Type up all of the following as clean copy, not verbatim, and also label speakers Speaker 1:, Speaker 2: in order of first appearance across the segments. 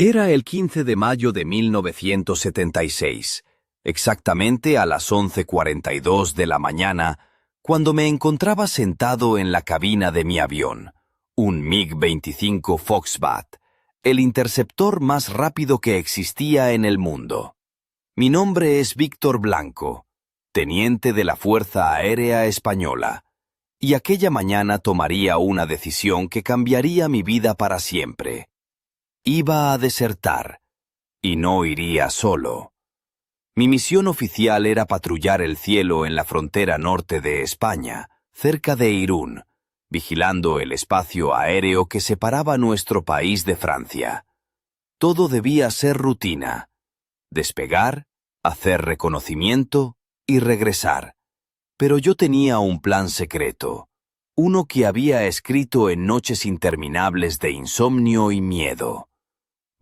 Speaker 1: Era el 15 de mayo de 1976, exactamente a las 11:42 de la mañana, cuando me encontraba sentado en la cabina de mi avión, un MiG-25 Foxbat, el interceptor más rápido que existía en el mundo. Mi nombre es Víctor Blanco, teniente de la Fuerza Aérea Española, y aquella mañana tomaría una decisión que cambiaría mi vida para siempre. Iba a desertar, y no iría solo. Mi misión oficial era patrullar el cielo en la frontera norte de España, cerca de Irún, vigilando el espacio aéreo que separaba nuestro país de Francia. Todo debía ser rutina: despegar, hacer reconocimiento y regresar. Pero yo tenía un plan secreto, uno que había escrito en noches interminables de insomnio y miedo.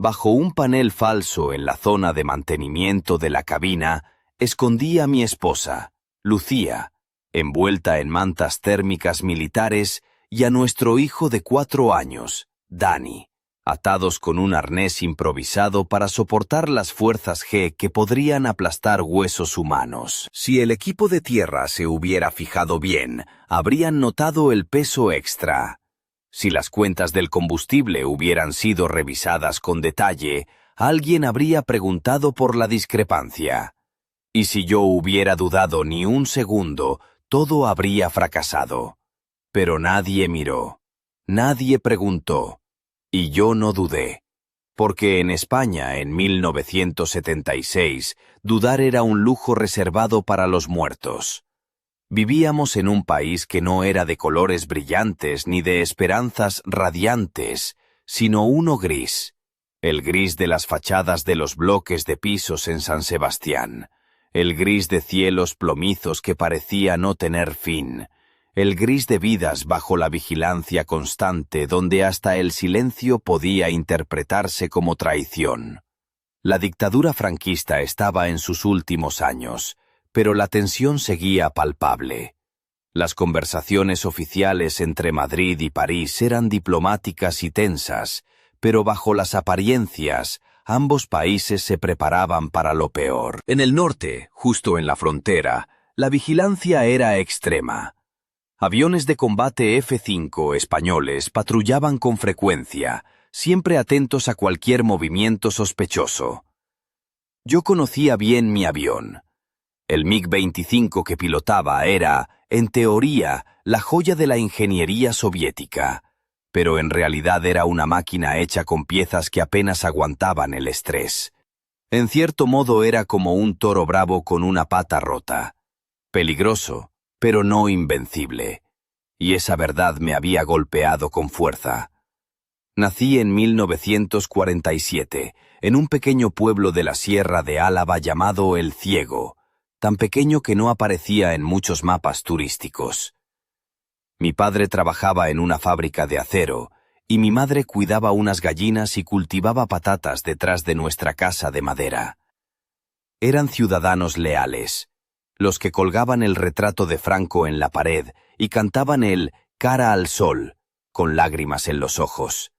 Speaker 1: Bajo un panel falso en la zona de mantenimiento de la cabina, escondí a mi esposa, Lucía, envuelta en mantas térmicas militares, y a nuestro hijo de 4 años, Dani, atados con un arnés improvisado para soportar las fuerzas G que podrían aplastar huesos humanos. Si el equipo de tierra se hubiera fijado bien, habrían notado el peso extra. Si las cuentas del combustible hubieran sido revisadas con detalle, alguien habría preguntado por la discrepancia. Y si yo hubiera dudado ni un segundo, todo habría fracasado. Pero nadie miró, nadie preguntó, y yo no dudé. Porque en España, en 1976, dudar era un lujo reservado para los muertos. Vivíamos en un país que no era de colores brillantes ni de esperanzas radiantes, sino uno gris, el gris de las fachadas de los bloques de pisos en San Sebastián, el gris de cielos plomizos que parecía no tener fin, el gris de vidas bajo la vigilancia constante donde hasta el silencio podía interpretarse como traición. La dictadura franquista estaba en sus últimos años, pero la tensión seguía palpable. Las conversaciones oficiales entre Madrid y París eran diplomáticas y tensas, pero bajo las apariencias, ambos países se preparaban para lo peor. En el norte, justo en la frontera, la vigilancia era extrema. Aviones de combate F-5 españoles patrullaban con frecuencia, siempre atentos a cualquier movimiento sospechoso. Yo conocía bien mi avión. El MiG-25 que pilotaba era, en teoría, la joya de la ingeniería soviética, pero en realidad era una máquina hecha con piezas que apenas aguantaban el estrés. En cierto modo era como un toro bravo con una pata rota. Peligroso, pero no invencible. Y esa verdad me había golpeado con fuerza. Nací en 1947, en un pequeño pueblo de la Sierra de Álava llamado El Ciego, tan pequeño que no aparecía en muchos mapas turísticos. Mi padre trabajaba en una fábrica de acero, y mi madre cuidaba unas gallinas y cultivaba patatas detrás de nuestra casa de madera. Eran ciudadanos leales, los que colgaban el retrato de Franco en la pared y cantaban el «Cara al sol», con lágrimas en los ojos.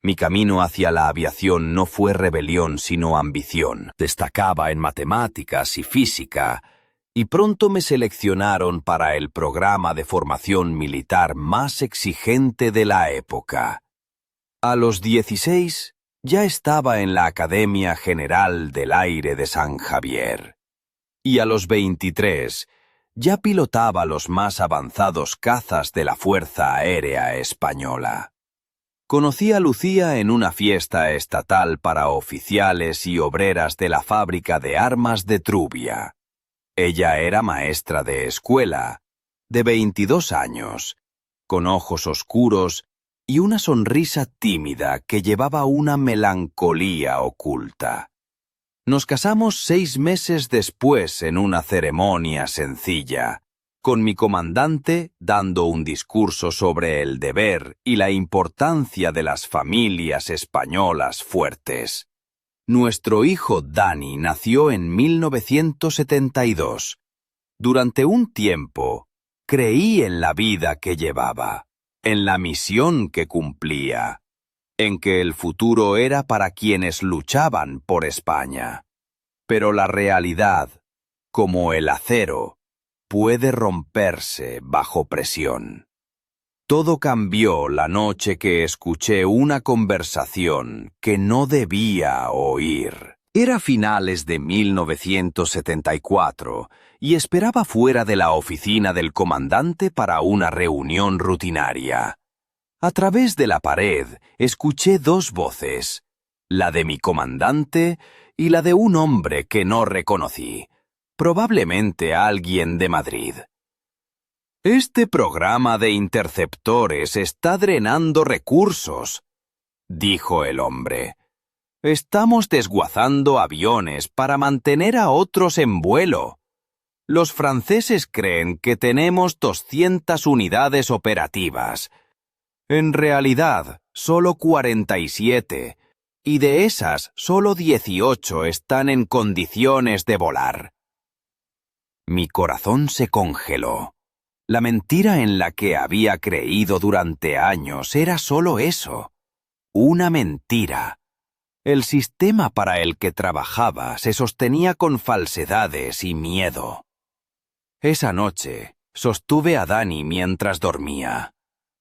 Speaker 1: Mi camino hacia la aviación no fue rebelión sino ambición. Destacaba en matemáticas y física, y pronto me seleccionaron para el programa de formación militar más exigente de la época. A los 16 ya estaba en la Academia General del Aire de San Javier. Y a los 23 ya pilotaba los más avanzados cazas de la Fuerza Aérea Española. Conocí a Lucía en una fiesta estatal para oficiales y obreras de la fábrica de armas de Trubia. Ella era maestra de escuela, de 22 años, con ojos oscuros y una sonrisa tímida que llevaba una melancolía oculta. Nos casamos 6 meses después en una ceremonia sencilla, con mi comandante dando un discurso sobre el deber y la importancia de las familias españolas fuertes. Nuestro hijo Dani nació en 1972. Durante un tiempo, creí en la vida que llevaba, en la misión que cumplía. en que el futuro era para quienes luchaban por España. Pero la realidad, como el acero, puede romperse bajo presión. Todo cambió la noche que escuché una conversación que no debía oír. Era finales de 1974 y esperaba fuera de la oficina del comandante para una reunión rutinaria. A través de la pared escuché dos voces, la de mi comandante y la de un hombre que no reconocí, probablemente alguien de Madrid. «Este programa de interceptores está drenando recursos», dijo el hombre. «Estamos desguazando aviones para mantener a otros en vuelo. Los franceses creen que tenemos 200 unidades operativas. En realidad, solo 47, y de esas, solo 18 están en condiciones de volar». Mi corazón se congeló. La mentira en la que había creído durante años era solo eso, una mentira. El sistema para el que trabajaba se sostenía con falsedades y miedo. Esa noche sostuve a Dani mientras dormía,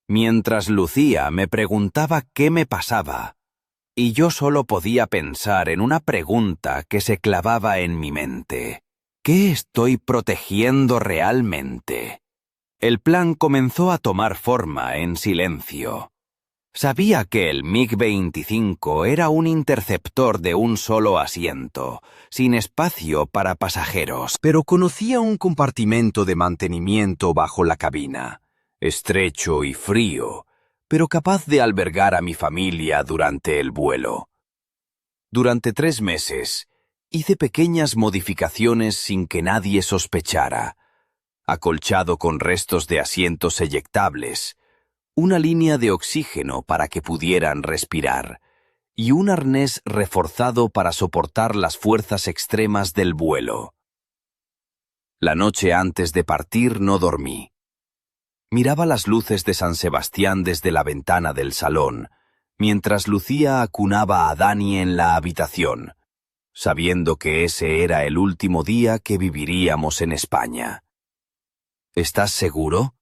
Speaker 1: mientras Lucía me preguntaba qué me pasaba, y yo solo podía pensar en una pregunta que se clavaba en mi mente. ¿Qué estoy protegiendo realmente? El plan comenzó a tomar forma en silencio. Sabía que el MiG-25 era un interceptor de un solo asiento, sin espacio para pasajeros, pero conocía un compartimento de mantenimiento bajo la cabina, estrecho y frío, pero capaz de albergar a mi familia durante el vuelo. Durante 3 meses, hice pequeñas modificaciones sin que nadie sospechara. Acolchado con restos de asientos eyectables, una línea de oxígeno para que pudieran respirar, y un arnés reforzado para soportar las fuerzas extremas del vuelo. La noche antes de partir no dormí. Miraba las luces de San Sebastián desde la ventana del salón, mientras Lucía acunaba a Dani en la habitación, sabiendo que ese era el último día que viviríamos en España. «¿Estás seguro?»,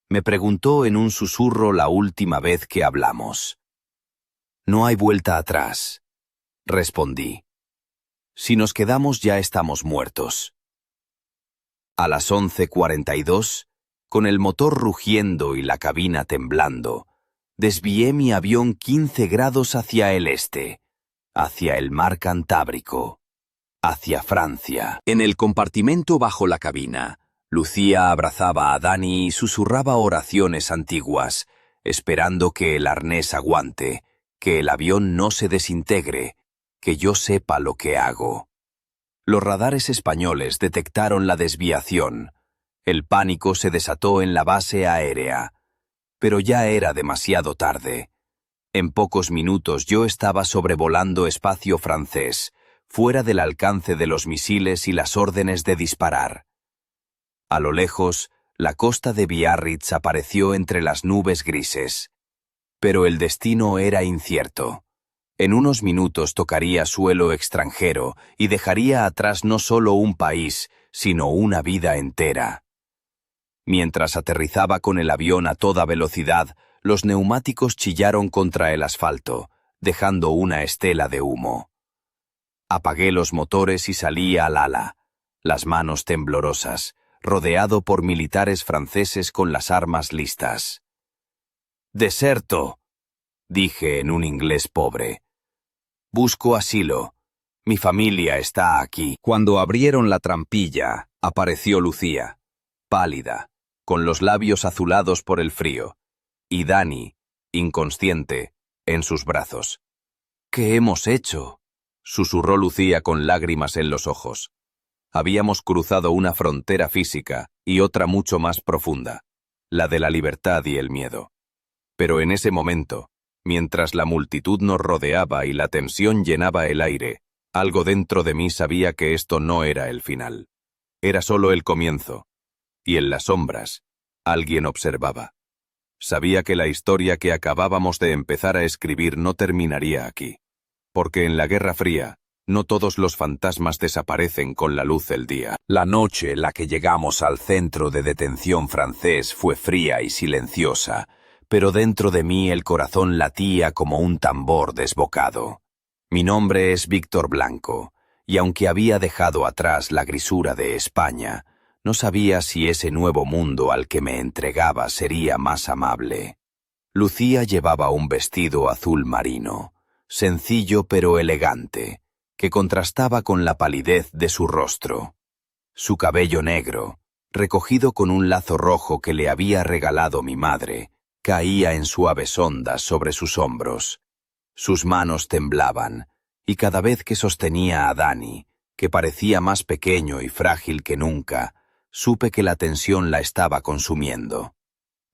Speaker 1: me preguntó en un susurro la última vez que hablamos. «No hay vuelta atrás», respondí. «Si nos quedamos ya estamos muertos». A las 11:42, con el motor rugiendo y la cabina temblando, desvié mi avión 15 grados hacia el este, hacia el mar Cantábrico, hacia Francia. En el compartimento bajo la cabina, Lucía abrazaba a Dani y susurraba oraciones antiguas, esperando que el arnés aguante, que el avión no se desintegre, que yo sepa lo que hago. Los radares españoles detectaron la desviación. El pánico se desató en la base aérea. Pero ya era demasiado tarde. En pocos minutos yo estaba sobrevolando espacio francés, fuera del alcance de los misiles y las órdenes de disparar. A lo lejos, la costa de Biarritz apareció entre las nubes grises. Pero el destino era incierto. En unos minutos tocaría suelo extranjero y dejaría atrás no solo un país, sino una vida entera. Mientras aterrizaba con el avión a toda velocidad, los neumáticos chillaron contra el asfalto, dejando una estela de humo. Apagué los motores y salí al ala, las manos temblorosas, rodeado por militares franceses con las armas listas. «Deserto», dije en un inglés pobre. «Busco asilo. Mi familia está aquí». Cuando abrieron la trampilla, apareció Lucía, pálida, con los labios azulados por el frío, y Dani, inconsciente, en sus brazos. «¿Qué hemos hecho?», susurró Lucía con lágrimas en los ojos. Habíamos cruzado una frontera física y otra mucho más profunda, la de la libertad y el miedo. Pero en ese momento, mientras la multitud nos rodeaba y la tensión llenaba el aire, algo dentro de mí sabía que esto no era el final. Era solo el comienzo, y en las sombras, alguien observaba. Sabía que la historia que acabábamos de empezar a escribir no terminaría aquí. Porque en la Guerra Fría, no todos los fantasmas desaparecen con la luz del día. La noche en la que llegamos al centro de detención francés fue fría y silenciosa, pero dentro de mí el corazón latía como un tambor desbocado. Mi nombre es Víctor Blanco, y aunque había dejado atrás la grisura de España, no sabía si ese nuevo mundo al que me entregaba sería más amable. Lucía llevaba un vestido azul marino, sencillo pero elegante, que contrastaba con la palidez de su rostro. Su cabello negro, recogido con un lazo rojo que le había regalado mi madre, caía en suaves ondas sobre sus hombros. Sus manos temblaban, y cada vez que sostenía a Dani, que parecía más pequeño y frágil que nunca, supe que la tensión la estaba consumiendo.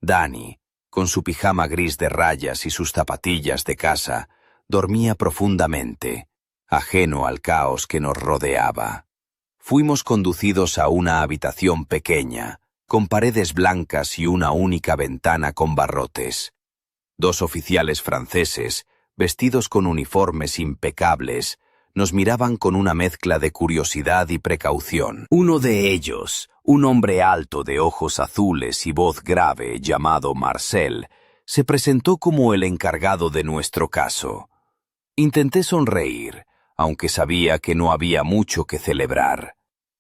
Speaker 1: Dani, con su pijama gris de rayas y sus zapatillas de casa, dormía profundamente, ajeno al caos que nos rodeaba. Fuimos conducidos a una habitación pequeña, con paredes blancas y una única ventana con barrotes. Dos oficiales franceses, vestidos con uniformes impecables, nos miraban con una mezcla de curiosidad y precaución. Uno de ellos, un hombre alto de ojos azules y voz grave llamado Marcel, se presentó como el encargado de nuestro caso. Intenté sonreír, aunque sabía que no había mucho que celebrar.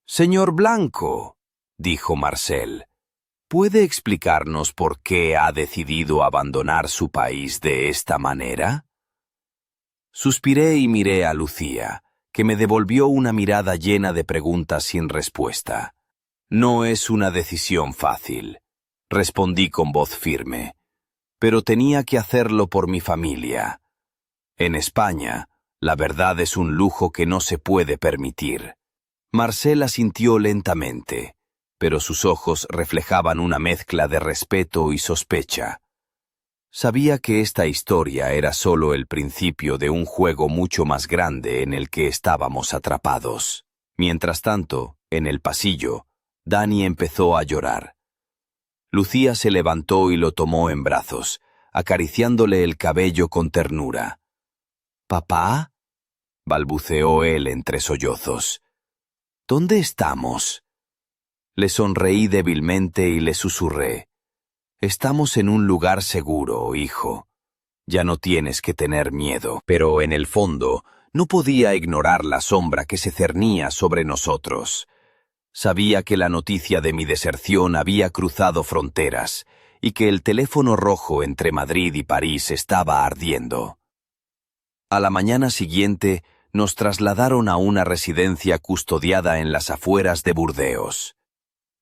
Speaker 1: «Señor Blanco», dijo Marcel, «¿puede explicarnos por qué ha decidido abandonar su país de esta manera?» Suspiré y miré a Lucía, que me devolvió una mirada llena de preguntas sin respuesta. «No es una decisión fácil», respondí con voz firme, «pero tenía que hacerlo por mi familia. En España, la verdad es un lujo que no se puede permitir». Marcel asintió lentamente, pero sus ojos reflejaban una mezcla de respeto y sospecha. Sabía que esta historia era solo el principio de un juego mucho más grande en el que estábamos atrapados. Mientras tanto, en el pasillo, Dani empezó a llorar. Lucía se levantó y lo tomó en brazos, acariciándole el cabello con ternura. «¿Papá?», balbuceó él entre sollozos. «¿Dónde estamos?». Le sonreí débilmente y le susurré. «Estamos en un lugar seguro, hijo. Ya no tienes que tener miedo». Pero en el fondo, no podía ignorar la sombra que se cernía sobre nosotros. Sabía que la noticia de mi deserción había cruzado fronteras y que el teléfono rojo entre Madrid y París estaba ardiendo. A la mañana siguiente, nos trasladaron a una residencia custodiada en las afueras de Burdeos.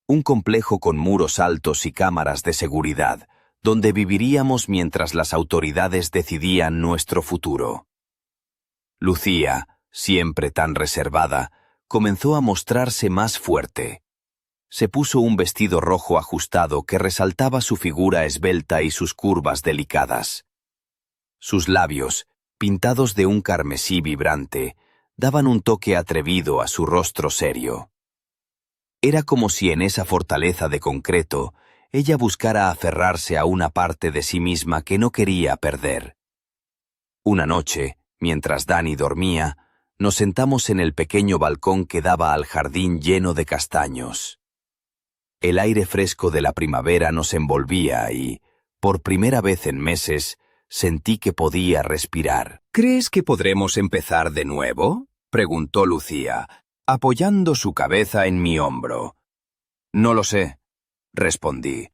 Speaker 1: Un complejo con muros altos y cámaras de seguridad, donde viviríamos mientras las autoridades decidían nuestro futuro. Lucía, siempre tan reservada, comenzó a mostrarse más fuerte. Se puso un vestido rojo ajustado que resaltaba su figura esbelta y sus curvas delicadas. Sus labios, pintados de un carmesí vibrante, daban un toque atrevido a su rostro serio. Era como si en esa fortaleza de concreto ella buscara aferrarse a una parte de sí misma que no quería perder. Una noche, mientras Dani dormía, nos sentamos en el pequeño balcón que daba al jardín lleno de castaños. El aire fresco de la primavera nos envolvía y, por primera vez en meses, sentí que podía respirar. «¿Crees que podremos empezar de nuevo?», preguntó Lucía, apoyando su cabeza en mi hombro. «No lo sé», respondí,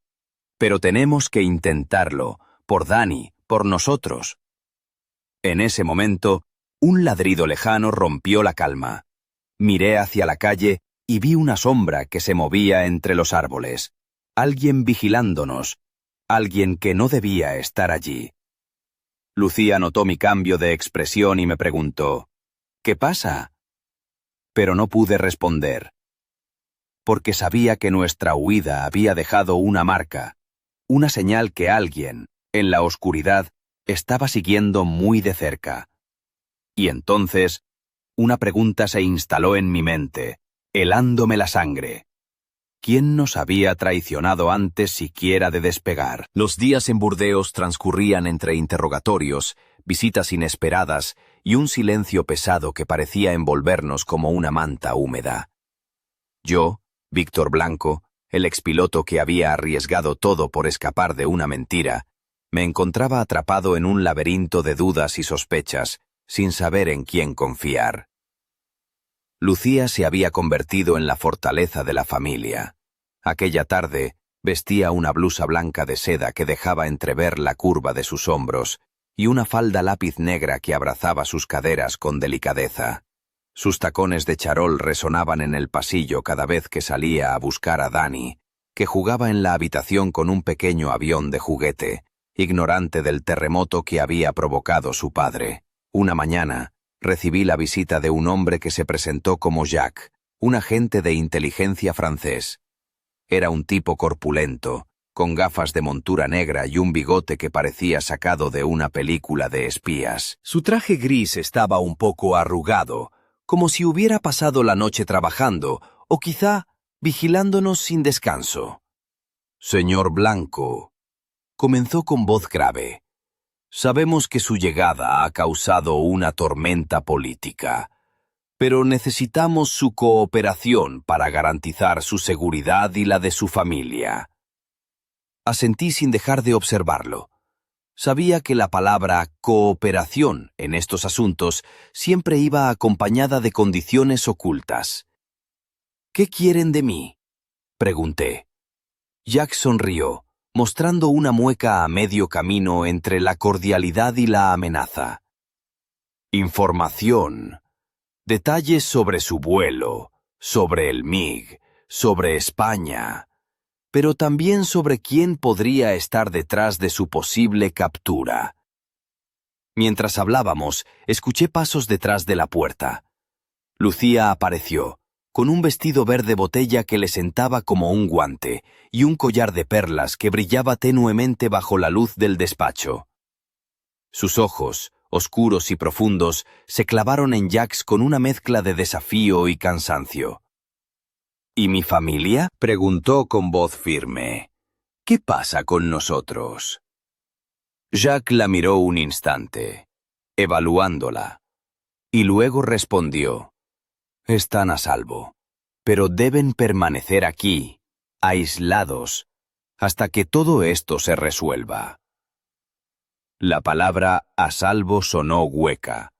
Speaker 1: «pero tenemos que intentarlo, por Dani, por nosotros». En ese momento, un ladrido lejano rompió la calma. Miré hacia la calle y vi una sombra que se movía entre los árboles. Alguien vigilándonos, alguien que no debía estar allí. Lucía notó mi cambio de expresión y me preguntó, «¿Qué pasa?». Pero no pude responder, porque sabía que nuestra huida había dejado una marca, una señal que alguien, en la oscuridad, estaba siguiendo muy de cerca. Y entonces, una pregunta se instaló en mi mente, helándome la sangre. ¿Quién nos había traicionado antes siquiera de despegar? Los días en Burdeos transcurrían entre interrogatorios, visitas inesperadas y un silencio pesado que parecía envolvernos como una manta húmeda. Yo, Víctor Blanco, el expiloto que había arriesgado todo por escapar de una mentira, me encontraba atrapado en un laberinto de dudas y sospechas, sin saber en quién confiar. Lucía se había convertido en la fortaleza de la familia. Aquella tarde vestía una blusa blanca de seda que dejaba entrever la curva de sus hombros y una falda lápiz negra que abrazaba sus caderas con delicadeza. Sus tacones de charol resonaban en el pasillo cada vez que salía a buscar a Dani, que jugaba en la habitación con un pequeño avión de juguete, ignorante del terremoto que había provocado su padre. Una mañana, recibí la visita de un hombre que se presentó como Jacques, un agente de inteligencia francés. Era un tipo corpulento, con gafas de montura negra y un bigote que parecía sacado de una película de espías. Su traje gris estaba un poco arrugado, como si hubiera pasado la noche trabajando, o quizá vigilándonos sin descanso. «Señor Blanco», comenzó con voz grave, «sabemos que su llegada ha causado una tormenta política, pero necesitamos su cooperación para garantizar su seguridad y la de su familia». Asentí sin dejar de observarlo. Sabía que la palabra cooperación en estos asuntos siempre iba acompañada de condiciones ocultas. «¿Qué quieren de mí?», pregunté. Jacques sonrió, mostrando una mueca a medio camino entre la cordialidad y la amenaza. «Información. Detalles sobre su vuelo, sobre el MiG, sobre España, pero también sobre quién podría estar detrás de su posible captura». Mientras hablábamos, escuché pasos detrás de la puerta. Lucía apareció, con un vestido verde botella que le sentaba como un guante y un collar de perlas que brillaba tenuemente bajo la luz del despacho. Sus ojos, oscuros y profundos, se clavaron en Jacques con una mezcla de desafío y cansancio. «¿Y mi familia?», preguntó con voz firme. «¿Qué pasa con nosotros?». Jacques la miró un instante, evaluándola, y luego respondió: «Están a salvo, pero deben permanecer aquí, aislados, hasta que todo esto se resuelva». La palabra «a salvo» sonó hueca,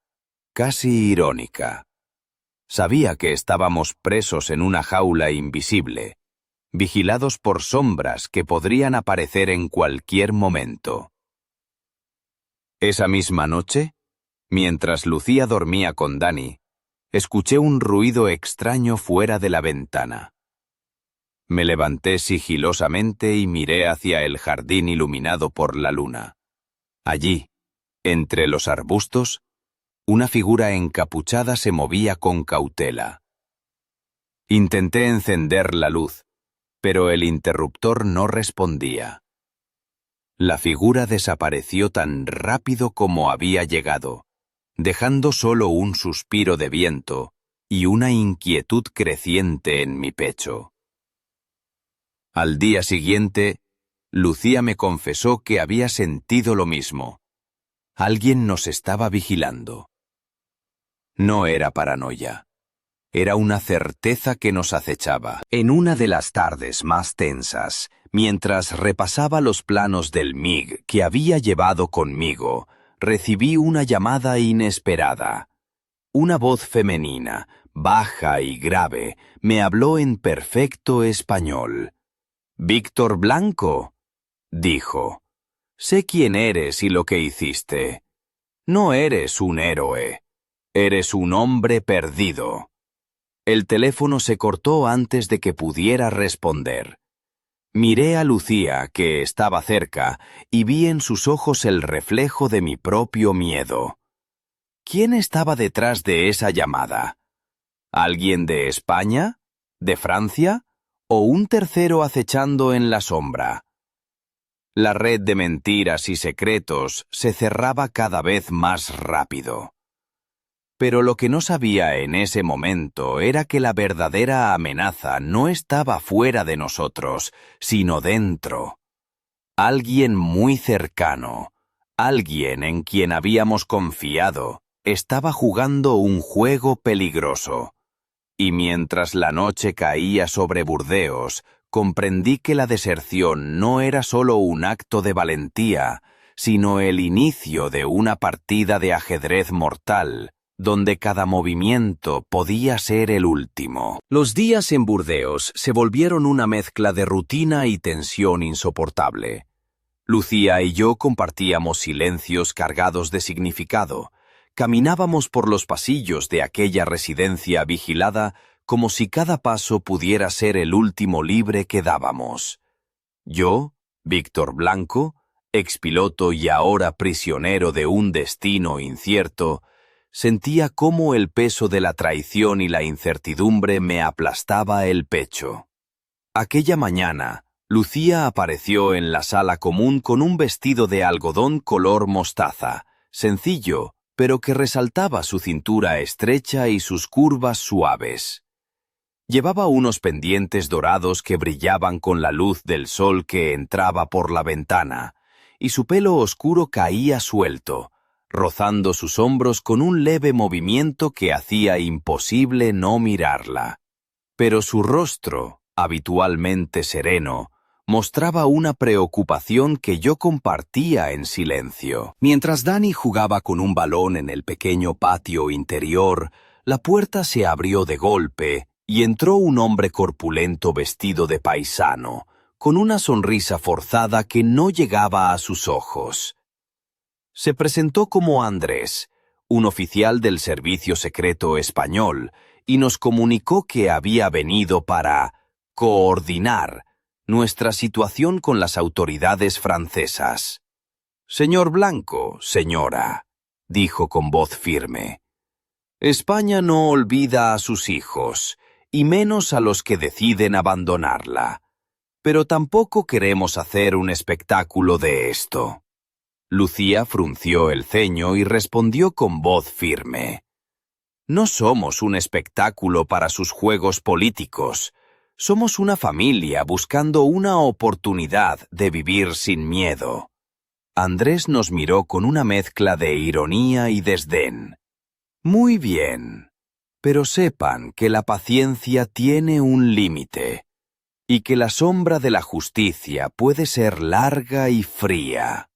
Speaker 1: casi irónica. Sabía que estábamos presos en una jaula invisible, vigilados por sombras que podrían aparecer en cualquier momento. Esa misma noche, mientras Lucía dormía con Dani, escuché un ruido extraño fuera de la ventana. Me levanté sigilosamente y miré hacia el jardín iluminado por la luna. Allí, entre los arbustos, una figura encapuchada se movía con cautela. Intenté encender la luz, pero el interruptor no respondía. La figura desapareció tan rápido como había llegado, dejando solo un suspiro de viento y una inquietud creciente en mi pecho. Al día siguiente, Lucía me confesó que había sentido lo mismo. Alguien nos estaba vigilando. No era paranoia. Era una certeza que nos acechaba. En una de las tardes más tensas, mientras repasaba los planos del MiG que había llevado conmigo, recibí una llamada inesperada. Una voz femenina, baja y grave, me habló en perfecto español. «Víctor Blanco», dijo, «sé quién eres y lo que hiciste. No eres un héroe. Eres un hombre perdido». El teléfono se cortó antes de que pudiera responder. Miré a Lucía, que estaba cerca, y vi en sus ojos el reflejo de mi propio miedo. ¿Quién estaba detrás de esa llamada? ¿Alguien de España? ¿De Francia? ¿O un tercero acechando en la sombra? La red de mentiras y secretos se cerraba cada vez más rápido. Pero lo que no sabía en ese momento era que la verdadera amenaza no estaba fuera de nosotros, sino dentro. Alguien muy cercano, alguien en quien habíamos confiado, estaba jugando un juego peligroso. Y mientras la noche caía sobre Burdeos, comprendí que la deserción no era solo un acto de valentía, sino el inicio de una partida de ajedrez mortal, donde cada movimiento podía ser el último. Los días en Burdeos se volvieron una mezcla de rutina y tensión insoportable. Lucía y yo compartíamos silencios cargados de significado. Caminábamos por los pasillos de aquella residencia vigilada como si cada paso pudiera ser el último libre que dábamos. Yo, Víctor Blanco, expiloto y ahora prisionero de un destino incierto, sentía cómo el peso de la traición y la incertidumbre me aplastaba el pecho. Aquella mañana, Lucía apareció en la sala común con un vestido de algodón color mostaza, sencillo, pero que resaltaba su cintura estrecha y sus curvas suaves. Llevaba unos pendientes dorados que brillaban con la luz del sol que entraba por la ventana, y su pelo oscuro caía suelto, rozando sus hombros con un leve movimiento que hacía imposible no mirarla. Pero su rostro, habitualmente sereno, mostraba una preocupación que yo compartía en silencio. Mientras Dani jugaba con un balón en el pequeño patio interior, la puerta se abrió de golpe y entró un hombre corpulento vestido de paisano, con una sonrisa forzada que no llegaba a sus ojos. Se presentó como Andrés, un oficial del Servicio Secreto Español, y nos comunicó que había venido para coordinar nuestra situación con las autoridades francesas. «Señor Blanco, señora», dijo con voz firme, «España no olvida a sus hijos, y menos a los que deciden abandonarla. Pero tampoco queremos hacer un espectáculo de esto». Lucía frunció el ceño y respondió con voz firme, «No somos un espectáculo para sus juegos políticos. Somos una familia buscando una oportunidad de vivir sin miedo». Andrés nos miró con una mezcla de ironía y desdén. «Muy bien, pero sepan que la paciencia tiene un límite, y que la sombra de la justicia puede ser larga y fría».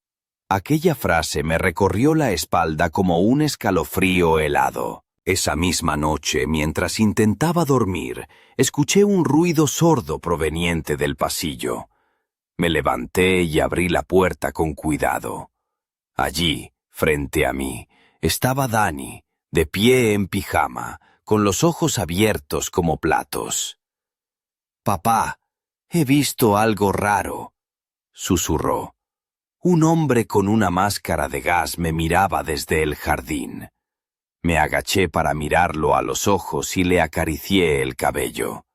Speaker 1: Aquella frase me recorrió la espalda como un escalofrío helado. Esa misma noche, mientras intentaba dormir, escuché un ruido sordo proveniente del pasillo. Me levanté y abrí la puerta con cuidado. Allí, frente a mí, estaba Dani, de pie en pijama, con los ojos abiertos como platos. «Papá, he visto algo raro», susurró. Un hombre con una máscara de gas me miraba desde el jardín. Me agaché para mirarlo a los ojos y le acaricié el cabello.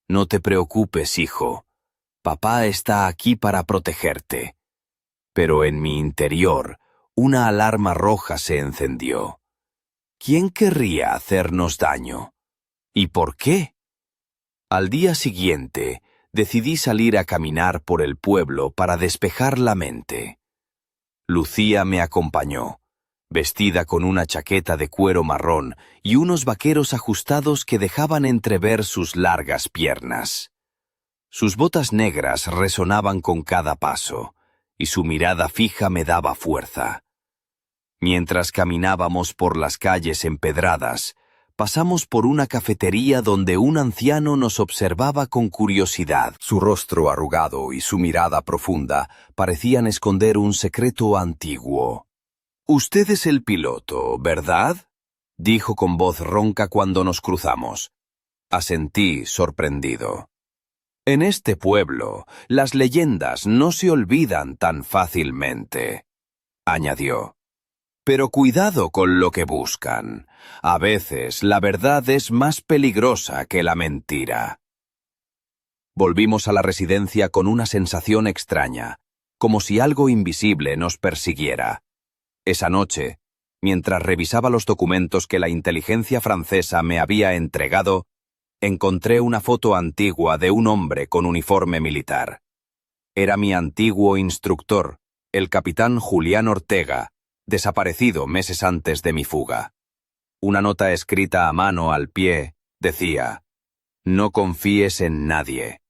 Speaker 1: «No te preocupes, hijo. Papá está aquí para protegerte». Pero en mi interior, una alarma roja se encendió. ¿Quién querría hacernos daño? ¿Y por qué? Al día siguiente, decidí salir a caminar por el pueblo para despejar la mente. Lucía me acompañó, vestida con una chaqueta de cuero marrón y unos vaqueros ajustados que dejaban entrever sus largas piernas. Sus botas negras resonaban con cada paso, y su mirada fija me daba fuerza. Mientras caminábamos por las calles empedradas, pasamos por una cafetería donde un anciano nos observaba con curiosidad. Su rostro arrugado y su mirada profunda parecían esconder un secreto antiguo. «Usted es el piloto, ¿verdad?», dijo con voz ronca cuando nos cruzamos. Asentí, sorprendido. «En este pueblo, las leyendas no se olvidan tan fácilmente», añadió. «Pero cuidado con lo que buscan. A veces la verdad es más peligrosa que la mentira». Volvimos a la residencia con una sensación extraña, como si algo invisible nos persiguiera. Esa noche, Mientras revisaba los documentos que la inteligencia francesa me había entregado, encontré una foto antigua de un hombre con uniforme militar. Era mi antiguo instructor, el capitán Julián Ortega, desaparecido meses antes de mi fuga. Una nota escrita a mano al pie decía: «No confíes en nadie.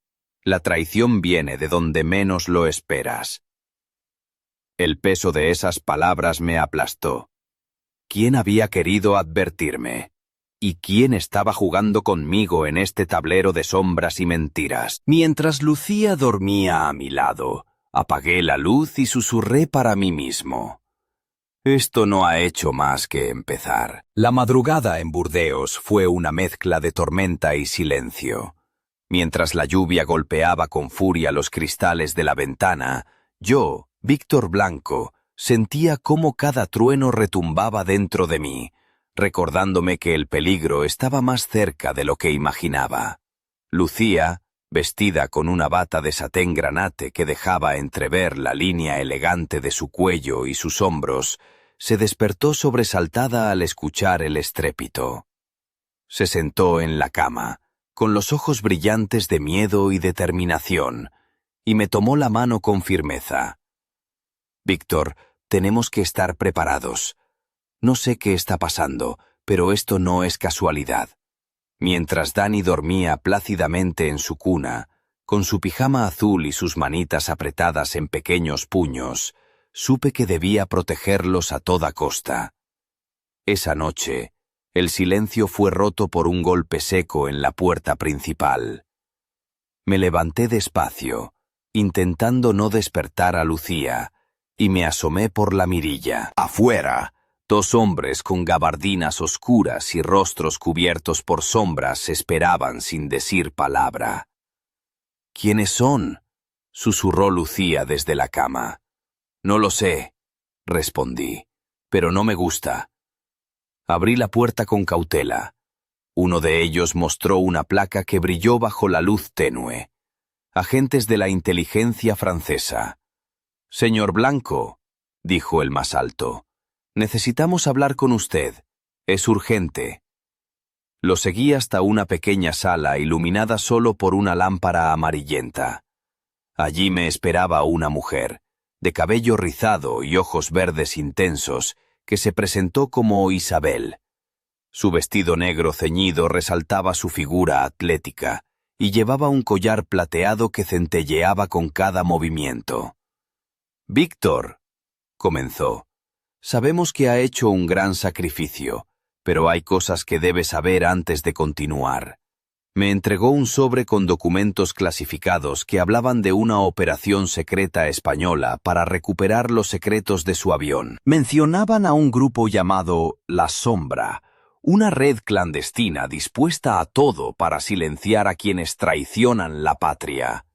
Speaker 1: La traición viene de donde menos lo esperas». El peso de esas palabras me aplastó. ¿Quién había querido advertirme? ¿Y quién estaba jugando conmigo en este tablero de sombras y mentiras? Mientras Lucía dormía a mi lado, apagué la luz y susurré para mí mismo: «Esto no ha hecho más que empezar». La madrugada en Burdeos fue una mezcla de tormenta y silencio. Mientras la lluvia golpeaba con furia los cristales de la ventana, yo, Víctor Blanco, sentía cómo cada trueno retumbaba dentro de mí, recordándome que el peligro estaba más cerca de lo que imaginaba. Lucía, vestida con una bata de satén granate que dejaba entrever la línea elegante de su cuello y sus hombros, se despertó sobresaltada al escuchar el estrépito. Se sentó en la cama, con los ojos brillantes de miedo y determinación, y me tomó la mano con firmeza. «Víctor, tenemos que estar preparados. No sé qué está pasando, pero esto no es casualidad». Mientras Dani dormía plácidamente en su cuna, con su pijama azul y sus manitas apretadas en pequeños puños, supe que debía protegerlos a toda costa. Esa noche, el silencio fue roto por un golpe seco en la puerta principal. Me levanté despacio, intentando no despertar a Lucía, y me asomé por la mirilla. Afuera, dos hombres con gabardinas oscuras y rostros cubiertos por sombras esperaban sin decir palabra. «¿Quiénes son?», susurró Lucía desde la cama. «No lo sé», respondí, «pero no me gusta». Abrí la puerta con cautela. Uno de ellos mostró una placa que brilló bajo la luz tenue. «Agentes de la inteligencia francesa». «Señor Blanco», dijo el más alto, «necesitamos hablar con usted. Es urgente». Lo seguí hasta una pequeña sala iluminada solo por una lámpara amarillenta. Allí me esperaba una mujer, de cabello rizado y ojos verdes intensos, que se presentó como Isabel. Su vestido negro ceñido resaltaba su figura atlética, y llevaba un collar plateado que centelleaba con cada movimiento. «Víctor», comenzó, «sabemos que ha hecho un gran sacrificio, pero hay cosas que debe saber antes de continuar». Me entregó un sobre con documentos clasificados que hablaban de una operación secreta española para recuperar los secretos de su avión. Mencionaban a un grupo llamado La Sombra, una red clandestina dispuesta a todo para silenciar a quienes traicionan la patria.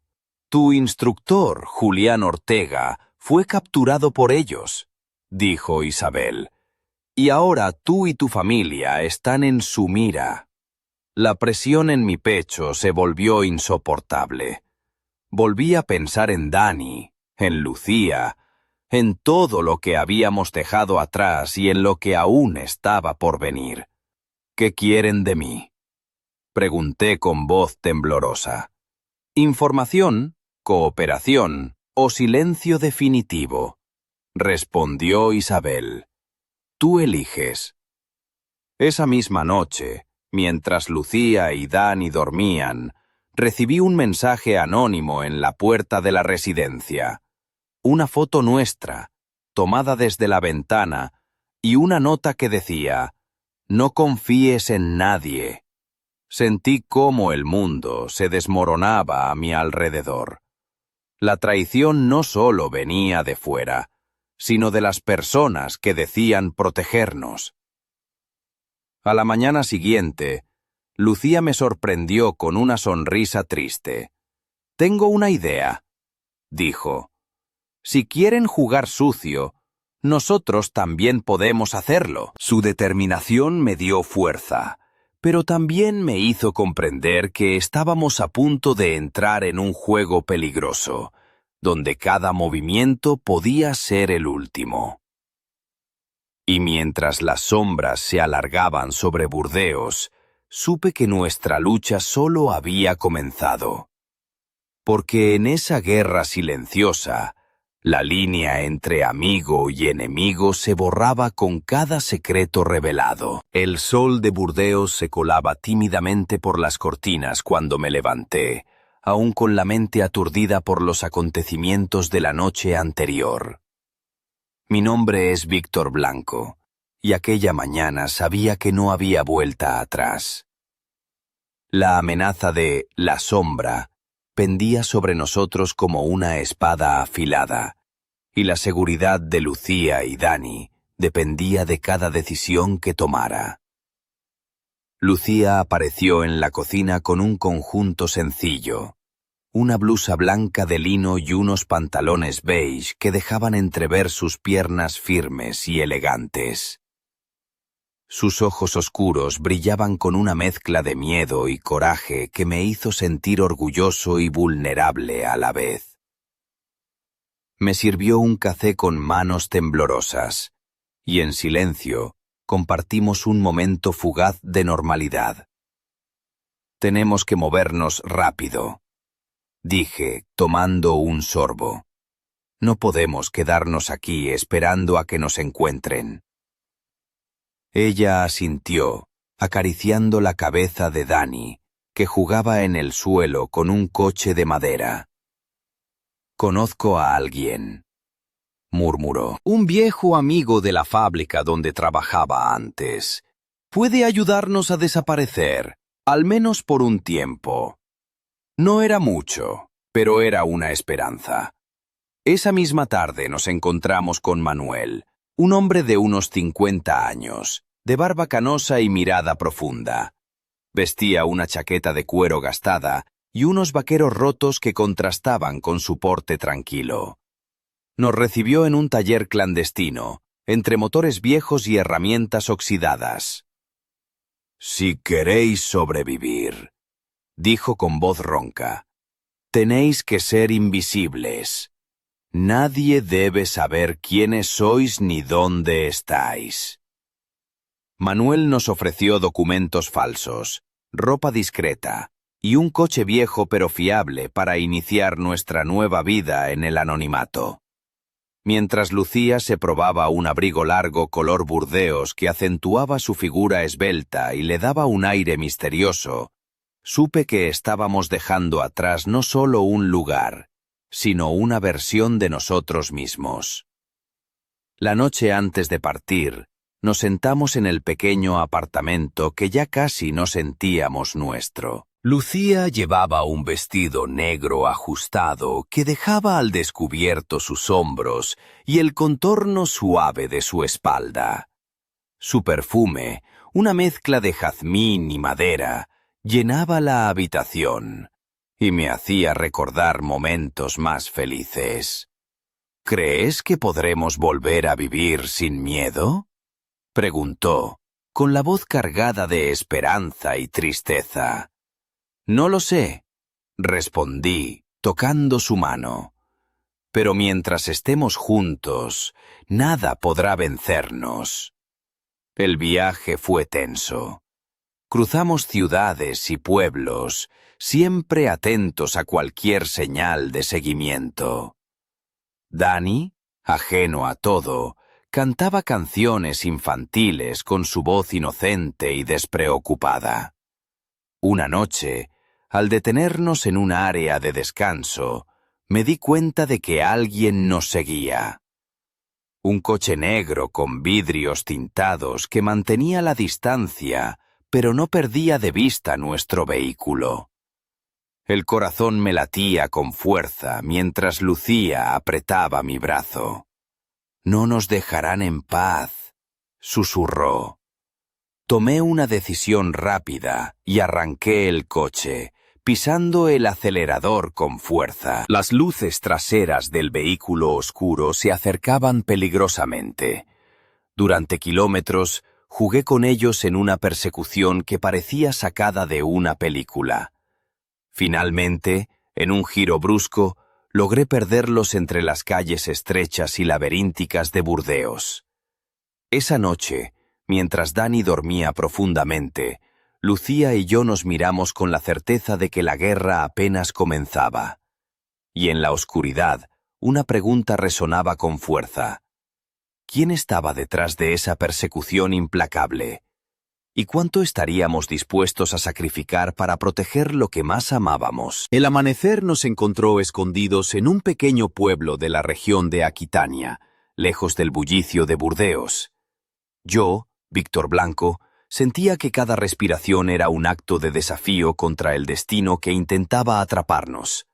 Speaker 1: «Tu instructor, Julián Ortega, fue capturado por ellos», dijo Isabel. «Y ahora tú y tu familia están en su mira». La presión en mi pecho se volvió insoportable. Volví a pensar en Dani, en Lucía, en todo lo que habíamos dejado atrás y en lo que aún estaba por venir. «¿Qué quieren de mí?», pregunté con voz temblorosa. «Información, cooperación o silencio definitivo», respondió Isabel. «Tú eliges». Esa misma noche, mientras Lucía y Dani dormían, recibí un mensaje anónimo en la puerta de la residencia. Una foto nuestra, tomada desde la ventana, y una nota que decía: «No confíes en nadie». Sentí cómo el mundo se desmoronaba a mi alrededor. La traición no solo venía de fuera, sino de las personas que decían protegernos. A la mañana siguiente, Lucía me sorprendió con una sonrisa triste. «Tengo una idea», dijo. «Si quieren jugar sucio, nosotros también podemos hacerlo». Su determinación me dio fuerza, pero también me hizo comprender que estábamos a punto de entrar en un juego peligroso, donde cada movimiento podía ser el último. Y mientras las sombras se alargaban sobre Burdeos, supe que nuestra lucha solo había comenzado. Porque en esa guerra silenciosa, la línea entre amigo y enemigo se borraba con cada secreto revelado. El sol de Burdeos se colaba tímidamente por las cortinas cuando me levanté, aún con la mente aturdida por los acontecimientos de la noche anterior. Mi nombre es Víctor Blanco, y aquella mañana sabía que no había vuelta atrás. La amenaza de la sombra pendía sobre nosotros como una espada afilada, y la seguridad de Lucía y Dani dependía de cada decisión que tomara. Lucía apareció en la cocina con un conjunto sencillo, una blusa blanca de lino y unos pantalones beige que dejaban entrever sus piernas firmes y elegantes. Sus ojos oscuros brillaban con una mezcla de miedo y coraje que me hizo sentir orgulloso y vulnerable a la vez. Me sirvió un café con manos temblorosas, y en silencio compartimos un momento fugaz de normalidad. «Tenemos que movernos rápido», dije, tomando un sorbo. «No podemos quedarnos aquí esperando a que nos encuentren». Ella asintió, acariciando la cabeza de Dani, que jugaba en el suelo con un coche de madera. «Conozco a alguien», murmuró. «Un viejo amigo de la fábrica donde trabajaba antes. Puede ayudarnos a desaparecer, al menos por un tiempo». No era mucho, pero era una esperanza. Esa misma tarde nos encontramos con Manuel, un hombre de unos 50 años, de barba canosa y mirada profunda. Vestía una chaqueta de cuero gastada y unos vaqueros rotos que contrastaban con su porte tranquilo. Nos recibió en un taller clandestino, entre motores viejos y herramientas oxidadas. «Si queréis sobrevivir», dijo con voz ronca, «tenéis que ser invisibles. Nadie debe saber quiénes sois ni dónde estáis». Manuel nos ofreció documentos falsos, ropa discreta y un coche viejo pero fiable para iniciar nuestra nueva vida en el anonimato. Mientras Lucía se probaba un abrigo largo color Burdeos que acentuaba su figura esbelta y le daba un aire misterioso, supe que estábamos dejando atrás no solo un lugar, sino una versión de nosotros mismos. La noche antes de partir, nos sentamos en el pequeño apartamento que ya casi no sentíamos nuestro. Lucía llevaba un vestido negro ajustado que dejaba al descubierto sus hombros y el contorno suave de su espalda. Su perfume, una mezcla de jazmín y madera, llenaba la habitación y me hacía recordar momentos más felices. «¿Crees que podremos volver a vivir sin miedo?», preguntó, con la voz cargada de esperanza y tristeza. «No lo sé», respondí, tocando su mano. «Pero mientras estemos juntos, nada podrá vencernos». El viaje fue tenso. Cruzamos ciudades y pueblos, siempre atentos a cualquier señal de seguimiento. Dani, ajeno a todo, cantaba canciones infantiles con su voz inocente y despreocupada. Una noche, al detenernos en un área de descanso, me di cuenta de que alguien nos seguía. Un coche negro con vidrios tintados que mantenía la distancia, pero no perdía de vista nuestro vehículo. El corazón me latía con fuerza mientras Lucía apretaba mi brazo. «No nos dejarán en paz», susurró. Tomé una decisión rápida y arranqué el coche, pisando el acelerador con fuerza. Las luces traseras del vehículo oscuro se acercaban peligrosamente. Durante kilómetros, jugué con ellos en una persecución que parecía sacada de una película. Finalmente, en un giro brusco, logré perderlos entre las calles estrechas y laberínticas de Burdeos. Esa noche, mientras Dani dormía profundamente, Lucía y yo nos miramos con la certeza de que la guerra apenas comenzaba. Y en la oscuridad, una pregunta resonaba con fuerza. ¿Quién estaba detrás de esa persecución implacable? ¿Y cuánto estaríamos dispuestos a sacrificar para proteger lo que más amábamos? El amanecer nos encontró escondidos en un pequeño pueblo de la región de Aquitania, lejos del bullicio de Burdeos. Yo, Víctor Blanco, sentía que cada respiración era un acto de desafío contra el destino que intentaba atraparnos.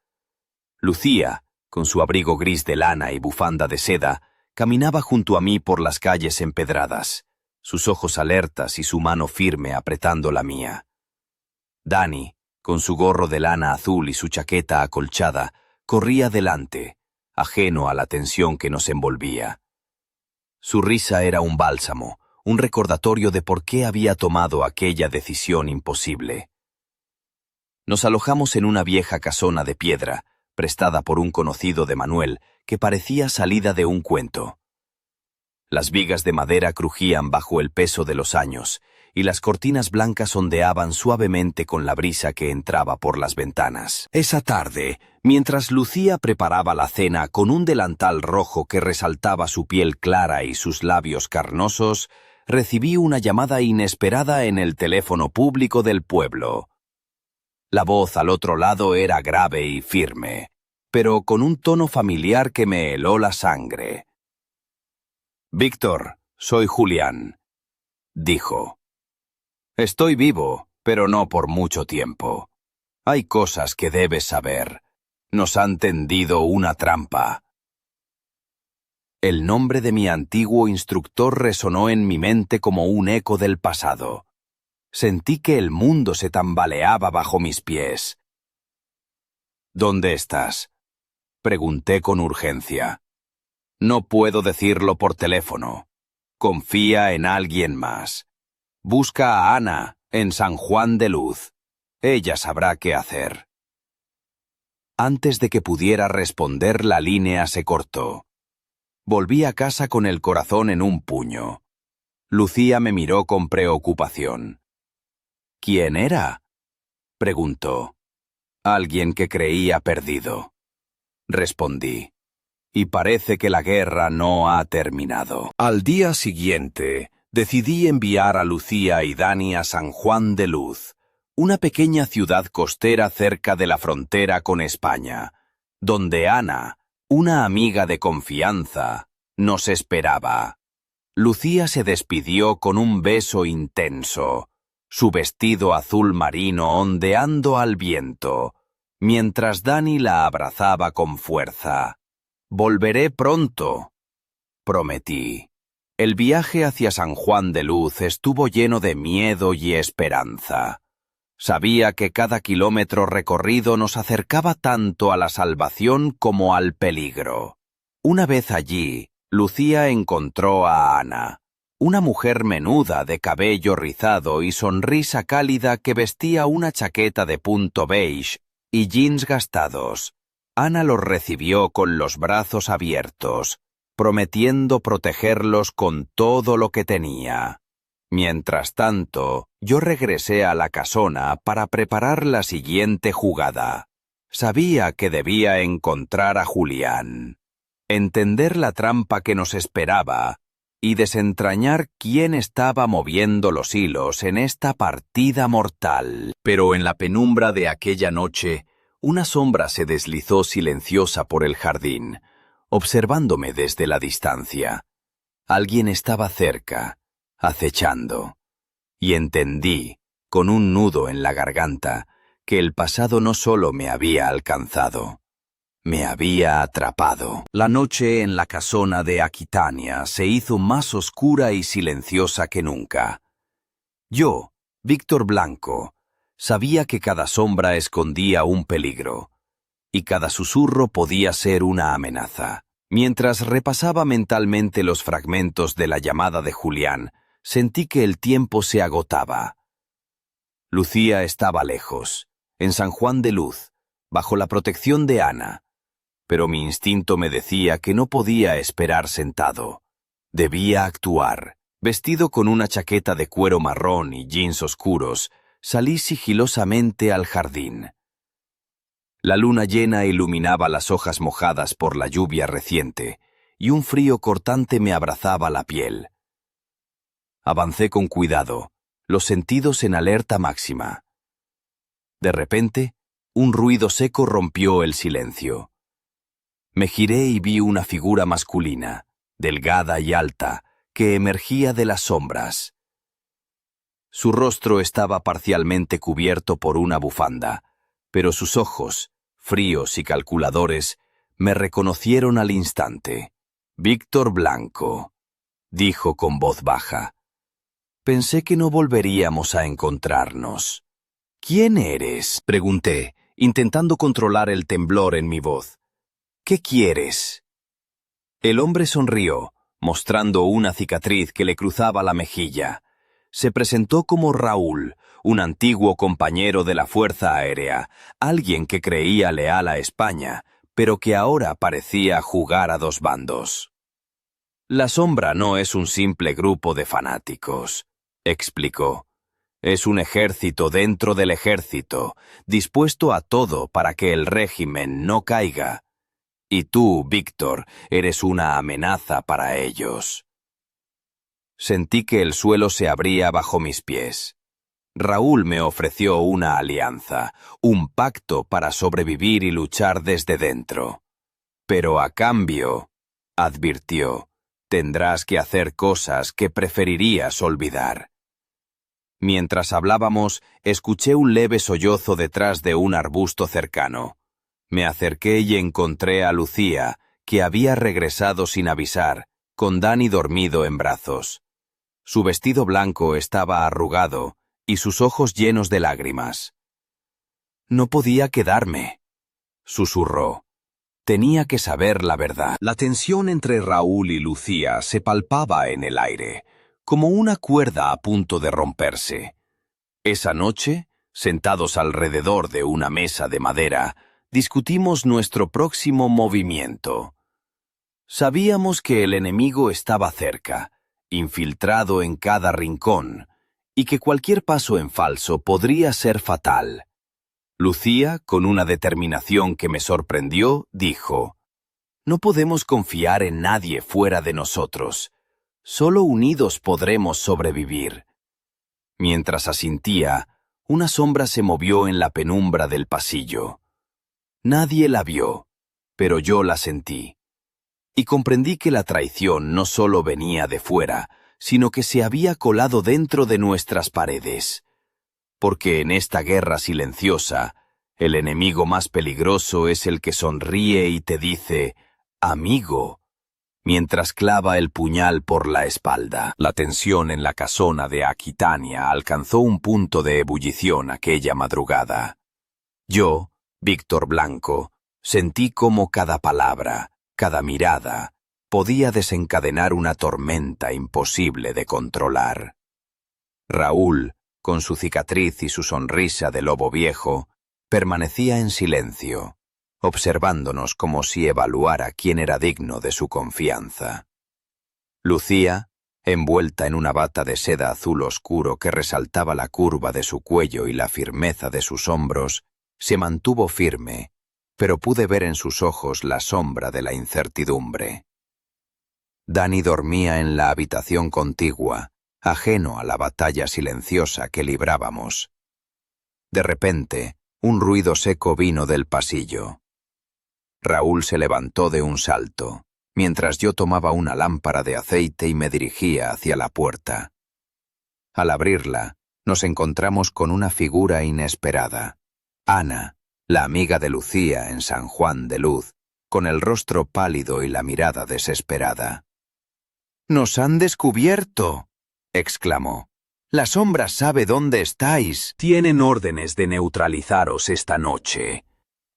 Speaker 1: Lucía, con su abrigo gris de lana y bufanda de seda, caminaba junto a mí por las calles empedradas, sus ojos alertas y su mano firme apretando la mía. Dani, con su gorro de lana azul y su chaqueta acolchada, corría delante, ajeno a la tensión que nos envolvía. Su risa era un bálsamo, un recordatorio de por qué había tomado aquella decisión imposible. Nos alojamos en una vieja casona de piedra, prestada por un conocido de Manuel, que parecía salida de un cuento. Las vigas de madera crujían bajo el peso de los años, y las cortinas blancas ondeaban suavemente con la brisa que entraba por las ventanas. Esa tarde, mientras Lucía preparaba la cena con un delantal rojo que resaltaba su piel clara y sus labios carnosos, recibí una llamada inesperada en el teléfono público del pueblo. La voz al otro lado era grave y firme, pero con un tono familiar que me heló la sangre. «Víctor, soy Julián», dijo. «Estoy vivo, pero no por mucho tiempo. Hay cosas que debes saber. Nos han tendido una trampa». El nombre de mi antiguo instructor resonó en mi mente como un eco del pasado. Sentí que el mundo se tambaleaba bajo mis pies. «¿Dónde estás?», pregunté con urgencia. «No puedo decirlo por teléfono. Confía en alguien más. Busca a Ana, en San Juan de Luz. Ella sabrá qué hacer». Antes de que pudiera responder, la línea se cortó. Volví a casa con el corazón en un puño. Lucía me miró con preocupación. «¿Quién era?», preguntó. «Alguien que creía perdido», respondí. «Y parece que la guerra no ha terminado». Al día siguiente, decidí enviar a Lucía y Dani a San Juan de Luz, una pequeña ciudad costera cerca de la frontera con España, donde Ana, una amiga de confianza, nos esperaba. Lucía se despidió con un beso intenso, su vestido azul marino ondeando al viento, mientras Dani la abrazaba con fuerza. «Volveré pronto», prometí. El viaje hacia San Juan de Luz estuvo lleno de miedo y esperanza. Sabía que cada kilómetro recorrido nos acercaba tanto a la salvación como al peligro. Una vez allí, Lucía encontró a Ana, una mujer menuda de cabello rizado y sonrisa cálida que vestía una chaqueta de punto beige y jeans gastados. Ana los recibió con los brazos abiertos, prometiendo protegerlos con todo lo que tenía. Mientras tanto, yo regresé a la casona para preparar la siguiente jugada. Sabía que debía encontrar a Julián, entender la trampa que nos esperaba y desentrañar quién estaba moviendo los hilos en esta partida mortal. Pero en la penumbra de aquella noche, una sombra se deslizó silenciosa por el jardín, observándome desde la distancia. Alguien estaba cerca, acechando, y entendí, con un nudo en la garganta, que el pasado no solo me había alcanzado, me había atrapado. La noche en la casona de Aquitania se hizo más oscura y silenciosa que nunca. Yo, Víctor Blanco, sabía que cada sombra escondía un peligro, y cada susurro podía ser una amenaza. Mientras repasaba mentalmente los fragmentos de la llamada de Julián, sentí que el tiempo se agotaba. Lucía estaba lejos, en San Juan de Luz, bajo la protección de Ana, pero mi instinto me decía que no podía esperar sentado. Debía actuar, Vestido con una chaqueta de cuero marrón y jeans oscuros, salí sigilosamente al jardín. La luna llena iluminaba las hojas mojadas por la lluvia reciente, y un frío cortante me abrazaba la piel. Avancé con cuidado, los sentidos en alerta máxima. De repente, un ruido seco rompió el silencio. Me giré y vi una figura masculina, delgada y alta, que emergía de las sombras. Su rostro estaba parcialmente cubierto por una bufanda, pero sus ojos, fríos y calculadores, me reconocieron al instante. «Víctor Blanco», dijo con voz baja. Pensé que no volveríamos a encontrarnos. «¿Quién eres?», pregunté, intentando controlar el temblor en mi voz. «¿Qué quieres?». El hombre sonrió, mostrando una cicatriz que le cruzaba la mejilla. Se presentó como Raúl, un antiguo compañero de la Fuerza Aérea, alguien que creía leal a España, pero que ahora parecía jugar a dos bandos. «La Sombra no es un simple grupo de fanáticos», explicó. «Es un ejército dentro del ejército, dispuesto a todo para que el régimen no caiga. Y tú, Víctor, eres una amenaza para ellos». Sentí que el suelo se abría bajo mis pies. Raúl me ofreció una alianza, un pacto para sobrevivir y luchar desde dentro. Pero a cambio, advirtió, tendrás que hacer cosas que preferirías olvidar. Mientras hablábamos, escuché un leve sollozo detrás de un arbusto cercano. Me acerqué y encontré a Lucía, que había regresado sin avisar, con Dani dormido en brazos. Su vestido blanco estaba arrugado y sus ojos llenos de lágrimas. «No podía quedarme», susurró. Tenía que saber la verdad. La tensión entre Raúl y Lucía se palpaba en el aire, como una cuerda a punto de romperse. Esa noche, sentados alrededor de una mesa de madera, discutimos nuestro próximo movimiento. Sabíamos que el enemigo estaba cerca, infiltrado en cada rincón, y que cualquier paso en falso podría ser fatal. Lucía, con una determinación que me sorprendió, dijo: «No podemos confiar en nadie fuera de nosotros. Solo unidos podremos sobrevivir». Mientras asintía, una sombra se movió en la penumbra del pasillo. Nadie la vio, pero yo la sentí. Y comprendí que la traición no solo venía de fuera, sino que se había colado dentro de nuestras paredes. Porque en esta guerra silenciosa, el enemigo más peligroso es el que sonríe y te dice «amigo», mientras clava el puñal por la espalda. La tensión en la casona de Aquitania alcanzó un punto de ebullición aquella madrugada. Yo, Víctor Blanco, sentí como cada palabra, cada mirada, podía desencadenar una tormenta imposible de controlar. Raúl, con su cicatriz y su sonrisa de lobo viejo, permanecía en silencio, observándonos como si evaluara quién era digno de su confianza. Lucía, envuelta en una bata de seda azul oscuro que resaltaba la curva de su cuello y la firmeza de sus hombros, se mantuvo firme, pero pude ver en sus ojos la sombra de la incertidumbre. Dani dormía en la habitación contigua, ajeno a la batalla silenciosa que librábamos. De repente, un ruido seco vino del pasillo. Raúl se levantó de un salto, mientras yo tomaba una lámpara de aceite y me dirigía hacia la puerta. Al abrirla, nos encontramos con una figura inesperada. Ana, la amiga de Lucía en San Juan de Luz, con el rostro pálido y la mirada desesperada. «¡Nos han descubierto!», exclamó. «La Sombra sabe dónde estáis». «Tienen órdenes de neutralizaros esta noche».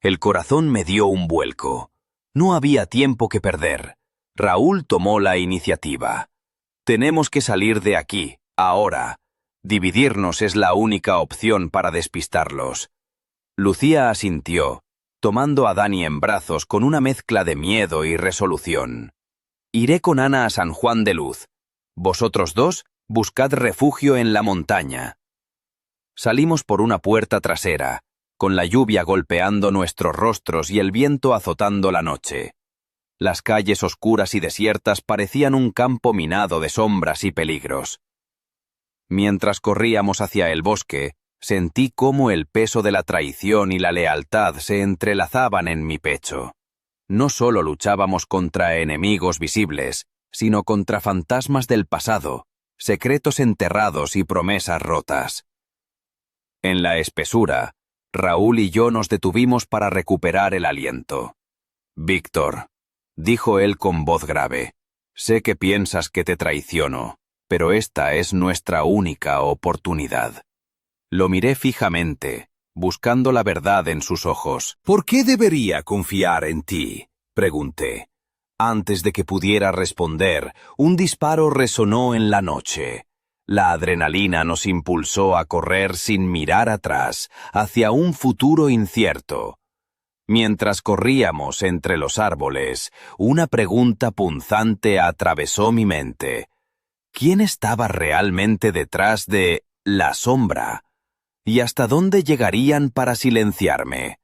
Speaker 1: El corazón me dio un vuelco. No había tiempo que perder. Raúl tomó la iniciativa. «Tenemos que salir de aquí, ahora. Dividirnos es la única opción para despistarlos». Lucía asintió, tomando a Dani en brazos con una mezcla de miedo y resolución. «Iré con Ana a San Juan de Luz. Vosotros dos, buscad refugio en la montaña. Salimos por una puerta trasera, con la lluvia golpeando nuestros rostros y el viento azotando la noche. Las calles oscuras y desiertas parecían un campo minado de sombras y peligros. Mientras corríamos hacia el bosque, sentí cómo el peso de la traición y la lealtad se entrelazaban en mi pecho. No solo luchábamos contra enemigos visibles, sino contra fantasmas del pasado, secretos enterrados y promesas rotas. En la espesura, Raúl y yo nos detuvimos para recuperar el aliento. «Víctor», dijo él con voz grave, «sé que piensas que te traiciono, pero esta es nuestra única oportunidad». Lo miré fijamente, buscando la verdad en sus ojos. «¿Por qué debería confiar en ti?», pregunté. Antes de que pudiera responder, un disparo resonó en la noche. La adrenalina nos impulsó a correr sin mirar atrás, hacia un futuro incierto. Mientras corríamos entre los árboles, una pregunta punzante atravesó mi mente. ¿Quién estaba realmente detrás de la sombra? ¿Y hasta dónde llegarían para silenciarme?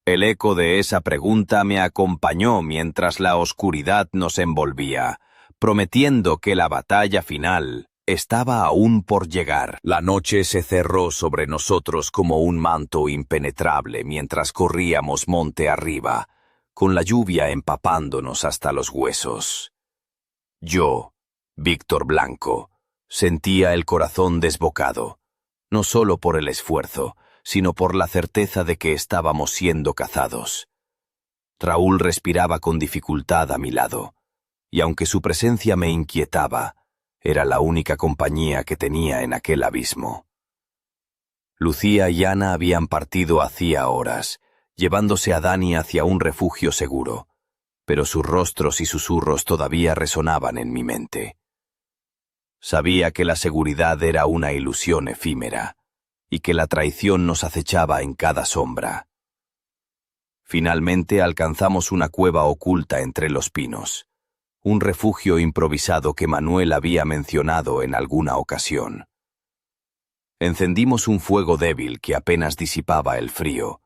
Speaker 1: El eco de esa pregunta me acompañó mientras la oscuridad nos envolvía, prometiendo que la batalla final estaba aún por llegar. La noche se cerró sobre nosotros como un manto impenetrable mientras corríamos monte arriba, con la lluvia empapándonos hasta los huesos. Yo, Víctor Blanco, sentía el corazón desbocado, no solo por el esfuerzo, sino por la certeza de que estábamos siendo cazados. Raúl respiraba con dificultad a mi lado, y aunque su presencia me inquietaba, era la única compañía que tenía en aquel abismo. Lucía y Ana habían partido hacía horas, llevándose a Dani hacia un refugio seguro, pero sus rostros y susurros todavía resonaban en mi mente. Sabía que la seguridad era una ilusión efímera, y que la traición nos acechaba en cada sombra. Finalmente alcanzamos una cueva oculta entre los pinos, un refugio improvisado que Manuel había mencionado en alguna ocasión. Encendimos un fuego débil que apenas disipaba el frío,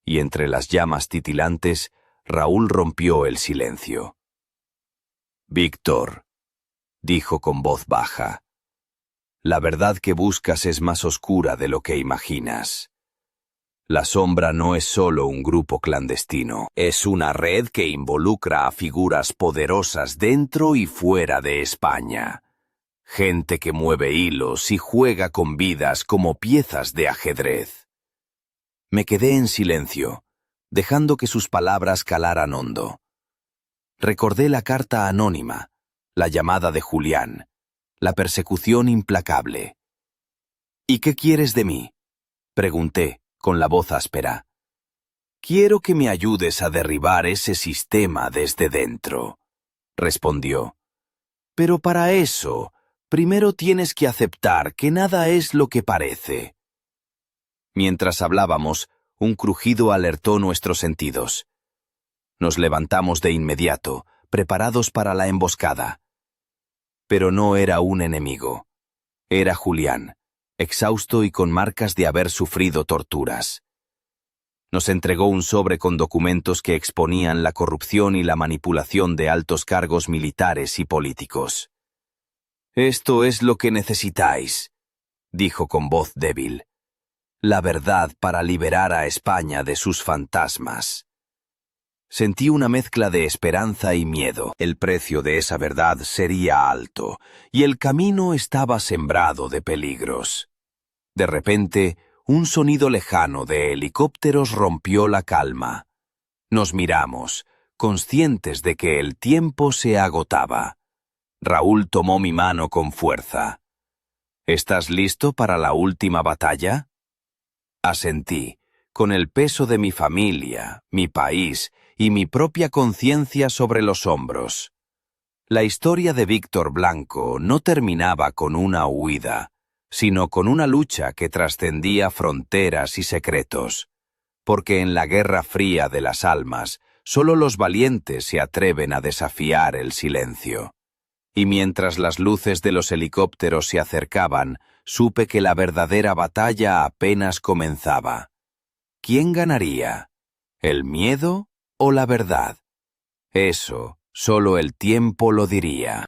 Speaker 1: y entre las llamas titilantes, Raúl rompió el silencio. «Víctor», dijo con voz baja, «la verdad que buscas es más oscura de lo que imaginas. La sombra no es solo un grupo clandestino, es una red que involucra a figuras poderosas dentro y fuera de España. Gente que mueve hilos y juega con vidas como piezas de ajedrez». Me quedé en silencio, dejando que sus palabras calaran hondo. Recordé la carta anónima, la llamada de Julián, la persecución implacable. «¿Y qué quieres de mí?», pregunté, con la voz áspera. «Quiero que me ayudes a derribar ese sistema desde dentro», respondió. «Pero para eso, primero tienes que aceptar que nada es lo que parece». Mientras hablábamos, un crujido alertó nuestros sentidos. Nos levantamos de inmediato, preparados para la emboscada. Pero no era un enemigo. Era Julián, exhausto y con marcas de haber sufrido torturas. Nos entregó un sobre con documentos que exponían la corrupción y la manipulación de altos cargos militares y políticos. «Esto es lo que necesitáis», dijo con voz débil. «La verdad para liberar a España de sus fantasmas». Sentí una mezcla de esperanza y miedo. El precio de esa verdad sería alto, y el camino estaba sembrado de peligros. De repente, un sonido lejano de helicópteros rompió la calma. Nos miramos, conscientes de que el tiempo se agotaba. Raúl tomó mi mano con fuerza. «¿Estás listo para la última batalla?». Asentí, con el peso de mi familia, mi país y mi propia conciencia sobre los hombros. La historia de Víctor Blanco no terminaba con una huida, sino con una lucha que trascendía fronteras y secretos, porque en la guerra fría de las almas, solo los valientes se atreven a desafiar el silencio. y mientras las luces de los helicópteros se acercaban, supe que la verdadera batalla apenas comenzaba. ¿Quién ganaría? ¿El miedo o la verdad? Eso solo el tiempo lo diría.